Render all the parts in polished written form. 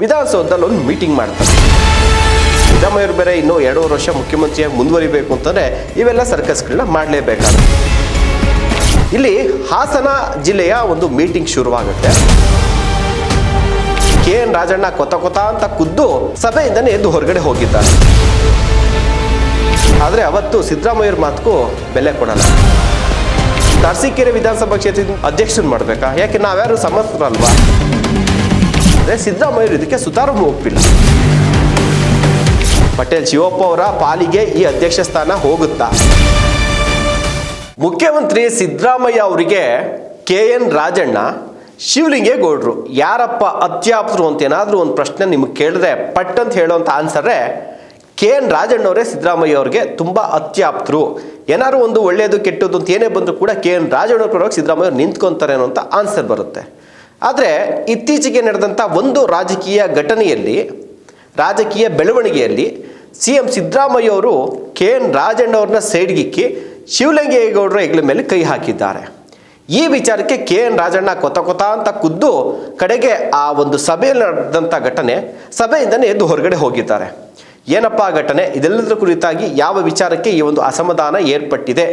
ವಿಧಾನಸೌಧದಲ್ಲಿ ಒಂದು ಮೀಟಿಂಗ್ ಮಾಡ್ತಾರೆ. ಸಿದ್ದರಾಮಯ್ಯರು ಬೇರೆ ಇನ್ನೂ 2.5 ವರ್ಷ ಮುಖ್ಯಮಂತ್ರಿಯಾಗಿ ಮುಂದುವರಿಬೇಕು ಅಂತಂದರೆ ಇವೆಲ್ಲ ಸರ್ಕಸ್ಗಳನ್ನ ಮಾಡಲೇಬೇಕಾಗುತ್ತೆ. ಇಲ್ಲಿ ಹಾಸನ ಜಿಲ್ಲೆಯ ಒಂದು ಮೀಟಿಂಗ್ ಶುರುವಾಗುತ್ತೆ. KN ರಾಜಣ್ಣ ಕೊತ ಅಂತ ಖುದ್ದು ಸಭೆಯಿಂದನೇ ಎದ್ದು ಹೊರಗಡೆ ಹೋಗಿದ್ದಾರೆ. ಆದರೆ ಅವತ್ತು ಸಿದ್ದರಾಮಯ್ಯರ ಮಾತಕ್ಕೂ ಬೆಲೆ ಕೊಡಲ್ಲ. ಅರಸೀಕೆರೆ ವಿಧಾನಸಭಾ ಕ್ಷೇತ್ರದ ಅಧ್ಯಕ್ಷರನ್ನು ಮಾಡಬೇಕಾ? ಯಾಕೆ ನಾವ್ಯಾರು ಸಮರ್ಥರಲ್ವಾ? ಸಿದ್ದರಾಮಯ್ಯರು ಇದಕ್ಕೆ ಸುತಾರು ಒಪ್ಪಿಲ್ಲ. ಪಟೇಲ್ ಶಿವಪ್ಪ ಅವರ ಪಾಲಿಗೆ ಈ ಅಧ್ಯಕ್ಷ ಸ್ಥಾನ ಹೋಗುತ್ತಾ? ಮುಖ್ಯಮಂತ್ರಿ ಸಿದ್ದರಾಮಯ್ಯ ಅವರಿಗೆ KN ರಾಜಣ್ಣ ಶಿವಲಿಂಗೇಗೌಡರು ಯಾರಪ್ಪ ಅತ್ಯಾಪ್ತರು ಅಂತ ಏನಾದರೂ ಒಂದು ಪ್ರಶ್ನೆ ನಿಮಗೆ ಕೇಳಿದ್ರೆ ಪಟ್ ಅಂತ ಹೇಳೋಂಥ ಆನ್ಸರೇ KN ರಾಜಣ್ಣವರೇ ಸಿದ್ದರಾಮಯ್ಯ ಅವ್ರಿಗೆ ತುಂಬ ಅತ್ಯಾಪ್ತರು. ಏನಾದ್ರು ಒಂದು ಒಳ್ಳೆಯದು ಕೆಟ್ಟದ್ದು ಅಂತ ಏನೇ ಬಂದರೂ ಕೂಡ KN ರಾಜಣ್ಣವ್ರ ಪರವಾಗಿ ಸಿದ್ದರಾಮಯ್ಯ ಅವ್ರು ನಿಂತ್ಕೊತಾರೆ ಅನ್ನೋಂಥ ಆನ್ಸರ್ ಬರುತ್ತೆ. ಆದರೆ ಇತ್ತೀಚೆಗೆ ನಡೆದಂಥ ಒಂದು ರಾಜಕೀಯ ಘಟನೆಯಲ್ಲಿ, ರಾಜಕೀಯ ಬೆಳವಣಿಗೆಯಲ್ಲಿ CM ಸಿದ್ದರಾಮಯ್ಯ ಅವರು KN ರಾಜಣ್ಣವ್ರನ್ನ ಸೈಡ್ಗಿಕ್ಕಿ ಶಿವಲಿಂಗೇಗೌಡರ ಹೆಗಲ ಮೇಲೆ ಕೈ ಹಾಕಿದ್ದಾರೆ. ಈ ವಿಚಾರಕ್ಕೆ KN ರಾಜಣ್ಣ ಕೊತ ಅಂತ ಖುದ್ದು ಕಡೆಗೆ ಆ ಒಂದು ಸಭೆಯಲ್ಲಿ ನಡೆದಂಥ ಘಟನೆ, ಸಭೆಯಿಂದನೇ ಎದ್ದು ಹೊರಗಡೆ ಹೋಗಿದ್ದಾರೆ. ಏನಪ್ಪ ಘಟನೆ, ಇದೆಲ್ಲದರ ಕುರಿತಾಗಿ ಯಾವ ವಿಚಾರಕ್ಕೆ ಈ ಒಂದು ಅಸಮಾಧಾನ ಏರ್ಪಟ್ಟಿದೆ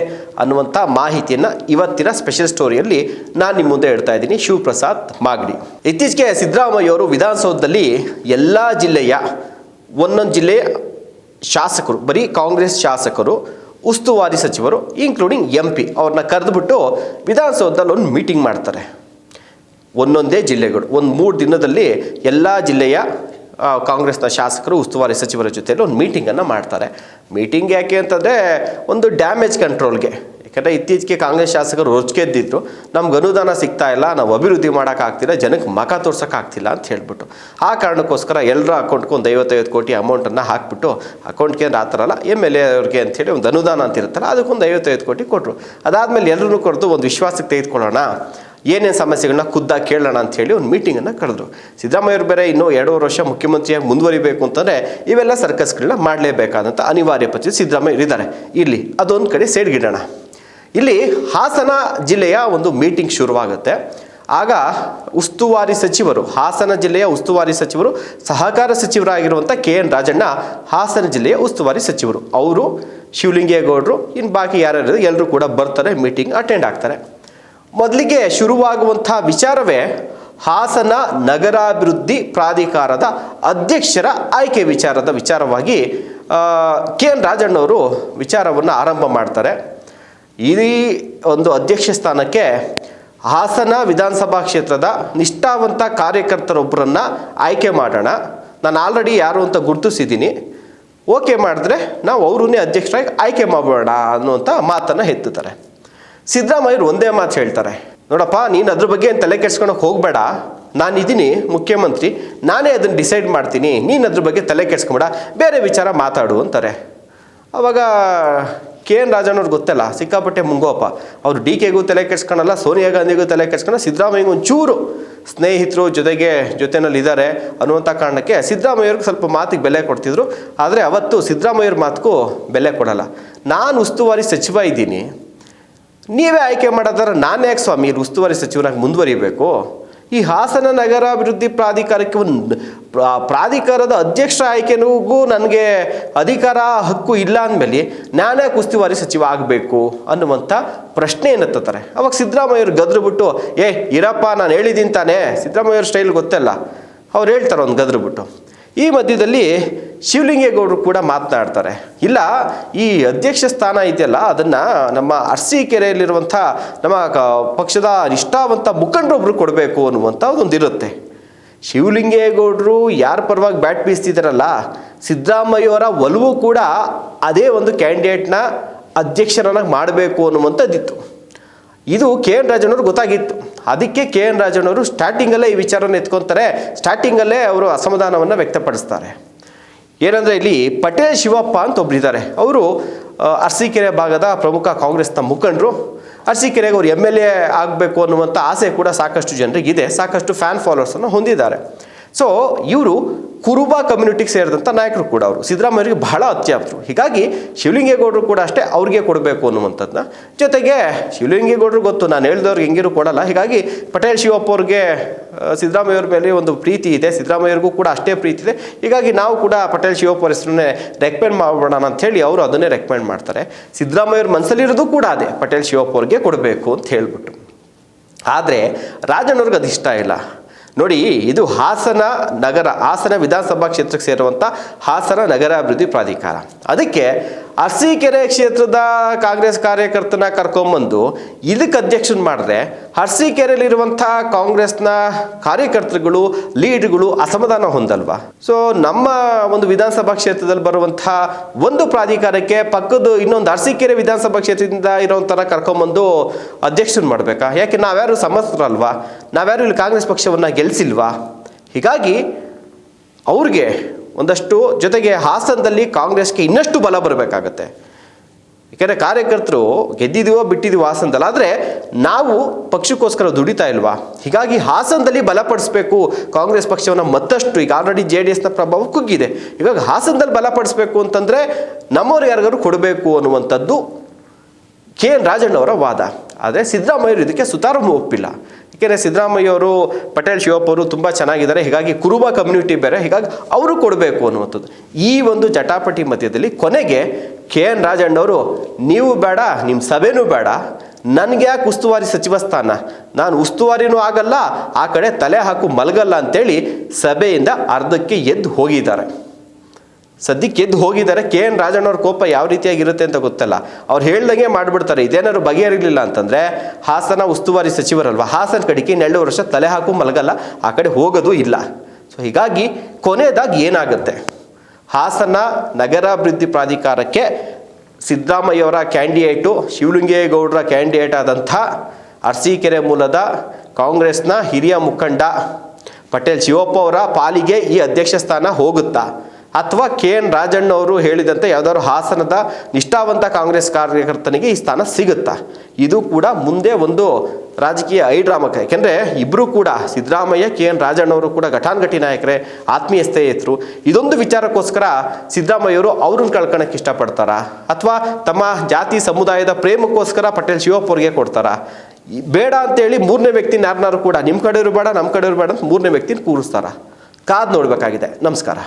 ಅನ್ನುವಂಥ ಮಾಹಿತಿಯನ್ನು ಇವತ್ತಿನ ಸ್ಪೆಷಲ್ ಸ್ಟೋರಿಯಲ್ಲಿ ನಾನು ನಿಮ್ಮ ಮುಂದೆ ಹೇಳ್ತಾ ಇದ್ದೀನಿ. ಶಿವಪ್ರಸಾದ್ ಮಾಗಡಿ. ಇತ್ತೀಚೆಗೆ ಸಿದ್ದರಾಮಯ್ಯ ಅವರು ವಿಧಾನಸೌಧದಲ್ಲಿ ಎಲ್ಲ ಜಿಲ್ಲೆಯ ಒಂದೊಂದು ಜಿಲ್ಲೆಯ ಶಾಸಕರು, ಬರೀ ಕಾಂಗ್ರೆಸ್ ಶಾಸಕರು, ಉಸ್ತುವಾರಿ ಸಚಿವರು ಇನ್ಕ್ಲೂಡಿಂಗ್ MP ಅವ್ರನ್ನ ಕರೆದುಬಿಟ್ಟು ವಿಧಾನಸೌಧದಲ್ಲಿ ಒಂದು ಮೀಟಿಂಗ್ ಮಾಡ್ತಾರೆ. ಒಂದೊಂದೇ ಜಿಲ್ಲೆಗಳು ಒಂದು 3 ದಿನದಲ್ಲಿ ಎಲ್ಲ ಜಿಲ್ಲೆಯ ಕಾಂಗ್ರೆಸ್ನ ಶಾಸಕರು, ಉಸ್ತುವಾರಿ ಸಚಿವರ ಜೊತೆಯಲ್ಲಿ ಒಂದು ಮೀಟಿಂಗನ್ನು ಮಾಡ್ತಾರೆ. ಮೀಟಿಂಗ್ ಯಾಕೆ ಅಂತಂದರೆ ಒಂದು ಡ್ಯಾಮೇಜ್ ಕಂಟ್ರೋಲ್ಗೆ. ಯಾಕಂದರೆ ಇತ್ತೀಚೆಗೆ ಕಾಂಗ್ರೆಸ್ ಶಾಸಕರು ರೊಚ್ಗೆದ್ದಿದ್ರು, ನಮ್ಗೆ ಅನುದಾನ ಸಿಗ್ತಾ ಇಲ್ಲ, ನಾವು ಅಭಿವೃದ್ಧಿ ಮಾಡೋಕ್ಕಾಗ್ತಿಲ್ಲ, ಜನಕ್ಕೆ ಮಖ ತೋರ್ಸೋಕ್ಕಾಗ್ತಿಲ್ಲ ಅಂತ ಹೇಳ್ಬಿಟ್ಟು ಆ ಕಾರಣಕ್ಕೋಸ್ಕರ ಎಲ್ಲರ ಅಕೌಂಟ್ಗೆ ಒಂದು 55 ಕೋಟಿ ಅಮೌಂಟನ್ನು ಹಾಕಿಬಿಟ್ಟು, ಅಕೌಂಟ್ಗೆ ಅಂದ್ರೆ ಆ ಥರ ಅಲ್ಲ, MLA ಅವ್ರಿಗೆ ಅಂಥೇಳಿ ಒಂದು ಅನುದಾನ ಅಂತ ಇರುತ್ತಲ್ಲ, ಅದಕ್ಕೊಂದು 55 ಕೋಟಿ ಕೊಟ್ಟರು. ಅದಾದಮೇಲೆ ಎಲ್ಲರೂ ಕೊಡ್ತು ಒಂದು ವಿಶ್ವಾಸಕ್ಕೆ ತೆಗೆದುಕೊಳ್ಳೋಣ, ಏನೇನು ಸಮಸ್ಯೆಗಳನ್ನ ಖುದ್ದಾಗಿ ಕೇಳೋಣ ಅಂಥೇಳಿ ಒಂದು ಮೀಟಿಂಗನ್ನು ಕರೆದ್ರು. ಸಿದ್ದರಾಮಯ್ಯರು ಬೇರೆ ಇನ್ನೂ 2.5 ವರ್ಷ ಮುಖ್ಯಮಂತ್ರಿಯಾಗಿ ಮುಂದುವರಿಬೇಕು ಅಂತಂದರೆ ಇವೆಲ್ಲ ಸರ್ಕಸ್ಗಳನ್ನ ಮಾಡಲೇಬೇಕಾದಂಥ ಅನಿವಾರ್ಯ ಪರಿಸ್ಥಿತಿ ಸಿದ್ದರಾಮಯ್ಯರು ಇದ್ದಾರೆ. ಇರಲಿ, ಅದೊಂದು ಕಡೆ ಸೈಡ್ಗಿಡೋಣ. ಇಲ್ಲಿ ಹಾಸನ ಜಿಲ್ಲೆಯ ಒಂದು ಮೀಟಿಂಗ್ ಶುರುವಾಗುತ್ತೆ. ಆಗ ಉಸ್ತುವಾರಿ ಸಚಿವರು, ಹಾಸನ ಜಿಲ್ಲೆಯ ಉಸ್ತುವಾರಿ ಸಚಿವರು, ಸಹಕಾರ ಸಚಿವರಾಗಿರುವಂಥ KN ರಾಜಣ್ಣ ಹಾಸನ ಜಿಲ್ಲೆಯ ಉಸ್ತುವಾರಿ ಸಚಿವರು. ಅವರು, ಶಿವಲಿಂಗೇಗೌಡರು, ಇನ್ನು ಬಾಕಿ ಯಾರ್ಯಾರು ಎಲ್ಲರೂ ಕೂಡ ಬರ್ತಾರೆ, ಮೀಟಿಂಗ್ ಅಟೆಂಡ್ ಆಗ್ತಾರೆ. ಮೊದಲಿಗೆ ಶುರುವಾಗುವಂಥ ವಿಚಾರವೇ ಹಾಸನ ನಗರಾಭಿವೃದ್ಧಿ ಪ್ರಾಧಿಕಾರದ ಅಧ್ಯಕ್ಷರ ಆಯ್ಕೆ ವಿಚಾರವಾಗಿ KN ರಾಜಣ್ಣವರು ವಿಚಾರವನ್ನು ಆರಂಭ ಮಾಡ್ತಾರೆ. ಈ ಒಂದು ಅಧ್ಯಕ್ಷ ಸ್ಥಾನಕ್ಕೆ ಹಾಸನ ವಿಧಾನಸಭಾ ಕ್ಷೇತ್ರದ ನಿಷ್ಠಾವಂತ ಕಾರ್ಯಕರ್ತರೊಬ್ಬರನ್ನು ಆಯ್ಕೆ ಮಾಡೋಣ, ನಾನು ಆಲ್ರೆಡಿ ಯಾರು ಅಂತ ಗುರುತಿಸಿದ್ದೀನಿ, ಓಕೆ ಮಾಡಿದ್ರೆ ನಾವು ಅವರನ್ನೇ ಅಧ್ಯಕ್ಷರಾಗಿ ಆಯ್ಕೆ ಮಾಡೋಣ ಅನ್ನುವಂಥ ಮಾತನ್ನು ಎತ್ತುತ್ತಾರೆ. ಸಿದ್ದರಾಮಯ್ಯರು ಒಂದೇ ಮಾತು ಹೇಳ್ತಾರೆ, ನೋಡಪ್ಪ, ನೀನು ಅದ್ರ ಬಗ್ಗೆ ಏನು ತಲೆ ಕೆಡ್ಸ್ಕೊಳಕ್ಕೆ ಹೋಗಬೇಡ, ನಾನಿದ್ದೀನಿ ಮುಖ್ಯಮಂತ್ರಿ, ನಾನೇ ಅದನ್ನು ಡಿಸೈಡ್ ಮಾಡ್ತೀನಿ, ನೀನು ಅದ್ರ ಬಗ್ಗೆ ತಲೆ ಕೆಡ್ಸ್ಕೊಬೇಡ, ಬೇರೆ ವಿಚಾರ ಮಾತಾಡು ಅಂತಾರೆ. ಆವಾಗ KN ರಾಜಣ್ಣವ್ರಿಗೆ ಗೊತ್ತಲ್ಲ, ಸಿಕ್ಕಾಪಟ್ಟೆ ಮುಂಗೋಪ. ಅವರು DKಗೂ ತಲೆ ಕೆಡ್ಸ್ಕೊಳಲ್ಲ, ಸೋನಿಯಾ ಗಾಂಧಿಗೂ ತಲೆ ಕೆಡ್ಸ್ಕೊಳಲ್ಲ, ಸಿದ್ದರಾಮಯ್ಯಗೂ ಒಂಚೂರು ಸ್ನೇಹಿತರು ಜೊತೆನಲ್ಲಿದ್ದಾರೆ ಅನ್ನುವಂಥ ಕಾರಣಕ್ಕೆ ಸಿದ್ದರಾಮಯ್ಯವ್ರಿಗೆ ಸ್ವಲ್ಪ ಮಾತಿಗೆ ಬೆಲೆ ಕೊಡ್ತಿದ್ರು. ಆದರೆ ಅವತ್ತು ಸಿದ್ದರಾಮಯ್ಯವ್ರ ಮಾತಿಗೂ ಬೆಲೆ ಕೊಡಲ್ಲ. ನಾನು ಉಸ್ತುವಾರಿ ಸಚಿವ ಇದ್ದೀನಿ, ನೀವೇ ಆಯ್ಕೆ ಮಾಡೋದಾದ್ರೆ ನಾನು ಯಾಕೆ ಸ್ವಾಮಿ ಉಸ್ತುವಾರಿ ಸಚಿವನಾಗಿ ಮುಂದುವರಿಬೇಕು? ಈ ಹಾಸನ ನಗರಾಭಿವೃದ್ಧಿ ಪ್ರಾಧಿಕಾರಕ್ಕೆ ಒಂದು ಪ್ರಾಧಿಕಾರದ ಅಧ್ಯಕ್ಷರ ಆಯ್ಕೆಗೂ ನನಗೆ ಅಧಿಕಾರ ಹಕ್ಕು ಇಲ್ಲ ಅಂದಮೇಲೆ ನಾನೇ ಉಸ್ತುವಾರಿ ಸಚಿವ ಆಗಬೇಕು ಅನ್ನುವಂಥ ಪ್ರಶ್ನೆ ಎತ್ತುತ್ತಾರೆ. ಅವಾಗ ಸಿದ್ದರಾಮಯ್ಯವ್ರು ಗದ್ರು ಬಿಟ್ಟು, ಇರಪ್ಪ, ನಾನು ಹೇಳಿದ್ದೀನಿ ತಾನೇ, ಸಿದ್ದರಾಮಯ್ಯವ್ರ ಸ್ಟೈಲ್ ಗೊತ್ತಲ್ಲ, ಅವ್ರು ಹೇಳ್ತಾರೆ ಒಂದು ಗದ್ರು ಬಿಟ್ಟು. ಈ ಮಧ್ಯದಲ್ಲಿ ಶಿವಲಿಂಗೇಗೌಡರು ಕೂಡ ಮಾತನಾಡ್ತಾರೆ, ಇಲ್ಲ, ಈ ಅಧ್ಯಕ್ಷ ಸ್ಥಾನ ಇದೆಯಲ್ಲ, ಅದನ್ನು ನಮ್ಮ ಅರಸೀಕೆರೆಯಲ್ಲಿರುವಂಥ ನಮ್ಮ ಪಕ್ಷದ ನಿಷ್ಠಾವಂತ ಮುಖಂಡರೊಬ್ಬರು ಕೊಡಬೇಕು ಅನ್ನುವಂಥ ಒಂದಿರುತ್ತೆ. ಶಿವಲಿಂಗೇಗೌಡರು ಯಾರ ಪರವಾಗಿ ಬ್ಯಾಟ್ ಬೀಸ್ತಿದ್ದಾರಲ್ಲ, ಸಿದ್ದರಾಮಯ್ಯವರ ಒಲವು ಕೂಡ ಅದೇ ಒಂದು ಕ್ಯಾಂಡಿಡೇಟ್ನ ಅಧ್ಯಕ್ಷರನ್ನಾಗಿ ಮಾಡಬೇಕು ಅನ್ನುವಂಥದ್ದಿತ್ತು. ಇದು KN ರಾಜಣ್ಣವ್ರು ಗೊತ್ತಾಗಿತ್ತು. ಅದಕ್ಕೆ KN ರಾಜಣ್ಣವರು ಸ್ಟಾರ್ಟಿಂಗಲ್ಲೇ ಈ ವಿಚಾರನ ಎತ್ಕೊತಾರೆ. ಸ್ಟಾರ್ಟಿಂಗಲ್ಲೇ ಅವರು ಅಸಮಾಧಾನವನ್ನು ವ್ಯಕ್ತಪಡಿಸ್ತಾರೆ. ಏನಂದರೆ, ಇಲ್ಲಿ ಪಟೇಲ್ ಶಿವಪ್ಪ ಅಂತ ಒಬ್ಬರಿದ್ದಾರೆ. ಅವರು ಅರಸೀಕೆರೆ ಭಾಗದ ಪ್ರಮುಖ ಕಾಂಗ್ರೆಸ್ನ ಮುಖಂಡರು. ಅರಸೀಕೆರೆಗೆ ಅವರು MLA ಆಗಬೇಕು ಅನ್ನುವಂಥ ಆಸೆ ಕೂಡ ಸಾಕಷ್ಟು ಜನರಿಗಿದೆ, ಸಾಕಷ್ಟು ಫ್ಯಾನ್ ಫಾಲೋವರ್ಸನ್ನು ಹೊಂದಿದ್ದಾರೆ. ಸೊ ಇವರು ಕುರುಬ ಕಮ್ಯುನಿಟಿಗೆ ಸೇರಿದಂಥ ನಾಯಕರು ಕೂಡ ಅವರು ಸಿದ್ದರಾಮಯ್ಯರಿಗೆ ಬಹಳ ಅತ್ಯಾಪ್ತರು. ಹೀಗಾಗಿ ಶಿವಲಿಂಗೇಗೌಡರು ಕೂಡ ಅಷ್ಟೇ ಅವ್ರಿಗೆ ಕೊಡಬೇಕು ಅನ್ನುವಂಥದ್ದನ್ನ. ಜೊತೆಗೆ ಶಿವಲಿಂಗೇಗೌಡರು ಗೊತ್ತು, ನಾನು ಹೇಳಿದವ್ರಿಗೆ ಹೆಂಗಿರು ಕೊಡಲ್ಲ. ಹೀಗಾಗಿ ಪಟೇಲ್ ಶಿವಪ್ಪ ಅವ್ರಿಗೆ ಸಿದ್ದರಾಮಯ್ಯವ್ರ ಮೇಲೆ ಒಂದು ಪ್ರೀತಿ ಇದೆ, ಸಿದ್ದರಾಮಯ್ಯರಿಗೂ ಕೂಡ ಅಷ್ಟೇ ಪ್ರೀತಿ ಇದೆ. ಹೀಗಾಗಿ ನಾವು ಕೂಡ ಪಟೇಲ್ ಶಿವಪ್ಪ ಅವ್ರ ಹೆಸರನ್ನೇ ರೆಕಮೆಂಡ್ ಮಾಡೋಣ ಅಂಥೇಳಿ ಅವರು ಅದನ್ನೇ ರೆಕಮೆಂಡ್ ಮಾಡ್ತಾರೆ. ಸಿದ್ದರಾಮಯ್ಯವ್ರ ಮನಸ್ಸಲ್ಲಿರೋದು ಕೂಡ ಅದೇ, ಪಟೇಲ್ ಶಿವಪ್ಪ ಅವ್ರಿಗೆ ಕೊಡಬೇಕು ಅಂತ ಹೇಳ್ಬಿಟ್ಟು. ಆದರೆ ರಾಜಣ್ಣವ್ರಿಗೆ ಅದು ಇಷ್ಟ ಇಲ್ಲ. ನೋಡಿ, ಇದು ಹಾಸನ ವಿಧಾನಸಭಾ ಕ್ಷೇತ್ರಕ್ಕೆ ಸೇರುವಂಥ ಹಾಸನ ನಗರಾಭಿವೃದ್ಧಿ ಪ್ರಾಧಿಕಾರ. ಅದಕ್ಕೆ ಅರಸೀಕೆರೆ ಕ್ಷೇತ್ರದ ಕಾಂಗ್ರೆಸ್ ಕಾರ್ಯಕರ್ತನ ಕರ್ಕೊಂಬಂದು ಇದಕ್ಕೆ ಅಧ್ಯಕ್ಷನ ಮಾಡಿದ್ರೆ ಅರಸೀಕೆರೆಯಲ್ಲಿರುವಂಥ ಕಾಂಗ್ರೆಸ್ನ ಕಾರ್ಯಕರ್ತರುಗಳು, ಲೀಡ್ಗಳು ಅಸಮಾಧಾನ ಹೊಂದಲ್ವಾ? ಸೊ ನಮ್ಮ ಒಂದು ವಿಧಾನಸಭಾ ಕ್ಷೇತ್ರದಲ್ಲಿ ಬರುವಂಥ ಒಂದು ಪ್ರಾಧಿಕಾರಕ್ಕೆ ಪಕ್ಕದ ಇನ್ನೊಂದು ಅರಸೀಕೆರೆ ವಿಧಾನಸಭಾ ಕ್ಷೇತ್ರದಿಂದ ಇರೋಂಥರ ಕರ್ಕೊಂಬಂದು ಅಧ್ಯಕ್ಷನ ಮಾಡಬೇಕಾ? ಯಾಕೆ ನಾವ್ಯಾರು ಸಮರ್ಥರಲ್ವಾ? ನಾವ್ಯಾರು ಇಲ್ಲಿ ಕಾಂಗ್ರೆಸ್ ಪಕ್ಷವನ್ನು ಗೆಲ್ಲಿಸಿಲ್ವಾ? ಹೀಗಾಗಿ ಅವ್ರಿಗೆ ಒಂದಷ್ಟು, ಜೊತೆಗೆ ಹಾಸನದಲ್ಲಿ ಕಾಂಗ್ರೆಸ್ಗೆ ಇನ್ನಷ್ಟು ಬಲ ಬರಬೇಕಾಗತ್ತೆ. ಯಾಕೆಂದರೆ ಕಾರ್ಯಕರ್ತರು ಗೆದ್ದಿದ್ದೀವೋ ಬಿಟ್ಟಿದ್ದೀವೋ ಹಾಸನದಲ್ಲಿ, ಆದರೆ ನಾವು ಪಕ್ಷಕ್ಕೋಸ್ಕರ ದುಡಿತಾ ಇಲ್ವಾ? ಹೀಗಾಗಿ ಹಾಸನದಲ್ಲಿ ಬಲಪಡಿಸಬೇಕು ಕಾಂಗ್ರೆಸ್ ಪಕ್ಷವನ್ನು ಮತ್ತಷ್ಟು. ಈಗ ಆಲ್ರೆಡಿ JDSನ ಪ್ರಭಾವ ಕುಗ್ಗಿದೆ. ಹೀಗಾಗಿ ಹಾಸನದಲ್ಲಿ ಬಲಪಡಿಸಬೇಕು ಅಂತಂದರೆ ನಮ್ಮವ್ರು ಯಾರಿಗಾರು ಕೊಡಬೇಕು ಅನ್ನುವಂಥದ್ದು KN ರಾಜಣ್ಣವರ ವಾದ. ಆದರೆ ಸಿದ್ದರಾಮಯ್ಯರು ಇದಕ್ಕೆ ಸುತಾರು ಒಪ್ಪಿಲ್ಲ. ಏಕೆಂದರೆ ಸಿದ್ದರಾಮಯ್ಯವರು ಪಟೇಲ್ ಶಿವಪ್ಪ ಅವರು ತುಂಬ ಚೆನ್ನಾಗಿದ್ದಾರೆ, ಹೀಗಾಗಿ ಕುರುಬ ಕಮ್ಯುನಿಟಿ ಬೇರೆ, ಹೀಗಾಗಿ ಅವರು ಕೊಡಬೇಕು ಅನ್ನುವಂಥದ್ದು. ಈ ಒಂದು ಜಟಾಪಟಿ ಮಧ್ಯದಲ್ಲಿ ಕೊನೆಗೆ KN ರಾಜಣ್ಣವರು, ನೀವು ಬೇಡ, ನಿಮ್ಮ ಸಭೆನೂ ಬೇಡ, ನನಗೆ ಯಾಕೆ ಉಸ್ತುವಾರಿ ಸಚಿವ ಸ್ಥಾನ, ನಾನು ಉಸ್ತುವಾರಿನೂ ಆಗಲ್ಲ, ಆ ಕಡೆ ತಲೆ ಹಾಕು ಮಲಗಲ್ಲ ಅಂತೇಳಿ ಸಭೆಯಿಂದ ಅರ್ಧಕ್ಕೆ ಎದ್ದು ಹೋಗಿದ್ದಾರೆ. ಸದ್ಯಕ್ಕೆ ಎದ್ದು ಹೋಗಿದ್ದಾರೆ. KN ರಾಜಣ್ಣವ್ರ ಕೋಪ ಯಾವ ರೀತಿಯಾಗಿರುತ್ತೆ ಅಂತ ಗೊತ್ತಲ್ಲ. ಅವ್ರು ಹೇಳ್ದಂಗೆ ಮಾಡಿಬಿಡ್ತಾರೆ. ಇದೇನಾದ್ರು ಬಗೆಹರಿಲಿಲ್ಲ ಅಂತಂದರೆ ಹಾಸನ ಉಸ್ತುವಾರಿ ಸಚಿವರಲ್ವ, ಹಾಸನ ಕಡೆಗೆ 2 ವರ್ಷ ತಲೆ ಹಾಕು ಮಲಗಲ್ಲ, ಆ ಕಡೆ ಹೋಗೋದು ಇಲ್ಲ. ಸೊ ಹೀಗಾಗಿ ಕೊನೆಯದಾಗಿ ಏನಾಗುತ್ತೆ, ಹಾಸನ ನಗರಾಭಿವೃದ್ಧಿ ಪ್ರಾಧಿಕಾರಕ್ಕೆ ಸಿದ್ದರಾಮಯ್ಯವರ ಕ್ಯಾಂಡಿಡೇಟು, ಶಿವಲಿಂಗೇಗೌಡರ ಕ್ಯಾಂಡಿಡೇಟ್ ಆದಂಥ ಅರಸೀಕೆರೆ ಮೂಲದ ಕಾಂಗ್ರೆಸ್ನ ಹಿರಿಯ ಮುಖಂಡ ಪಟೇಲ್ ಶಿವಪ್ಪ ಅವರ ಪಾಲಿಗೆ ಈ ಅಧ್ಯಕ್ಷ ಸ್ಥಾನ ಹೋಗುತ್ತಾ, ಅಥವಾ KN ರಾಜಣ್ಣವರು ಹೇಳಿದಂತೆ ಯಾವುದಾದ್ರು ಹಾಸನದ ನಿಷ್ಠಾವಂತ ಕಾಂಗ್ರೆಸ್ ಕಾರ್ಯಕರ್ತನಿಗೆ ಈ ಸ್ಥಾನ ಸಿಗುತ್ತಾ? ಇದು ಕೂಡ ಮುಂದೆ ಒಂದು ರಾಜಕೀಯ ಐಡ್ರಾಮಕ್ಕೆ. ಯಾಕೆಂದರೆ ಇಬ್ಬರು ಕೂಡ ಸಿದ್ದರಾಮಯ್ಯ, KN ರಾಜಣ್ಣವರು ಕೂಡ ಘಟಾನುಘಟಿ ನಾಯಕರೇ, ಆತ್ಮೀಯ ಸ್ನೇಹಿತರು. ಇದೊಂದು ವಿಚಾರಕ್ಕೋಸ್ಕರ ಸಿದ್ದರಾಮಯ್ಯವರು ಅವ್ರನ್ನ ಕಳ್ಕೊಳಕ್ಕೆ ಇಷ್ಟಪಡ್ತಾರಾ, ಅಥವಾ ತಮ್ಮ ಜಾತಿ ಸಮುದಾಯದ ಪ್ರೇಮಕ್ಕೋಸ್ಕರ ಪಟೇಲ್ ಶಿವಪ್ಪ ಅವ್ರಿಗೆ ಕೊಡ್ತಾರಾ? ಬೇಡ ಅಂತೇಳಿ 3ನೇ ವ್ಯಕ್ತಿನ ಯಾರನ್ನಾರು ಕೂಡ ನಿಮ್ಮ ಕಡೆಯವರು ಬೇಡ, ನಮ್ಮ ಕಡೆಯವರು ಬೇಡ ಅಂತ 3ನೇ ವ್ಯಕ್ತಿನ ಕೂರಿಸ್ತಾರ? ಕಾದು ನೋಡಬೇಕಾಗಿದೆ. ನಮಸ್ಕಾರ.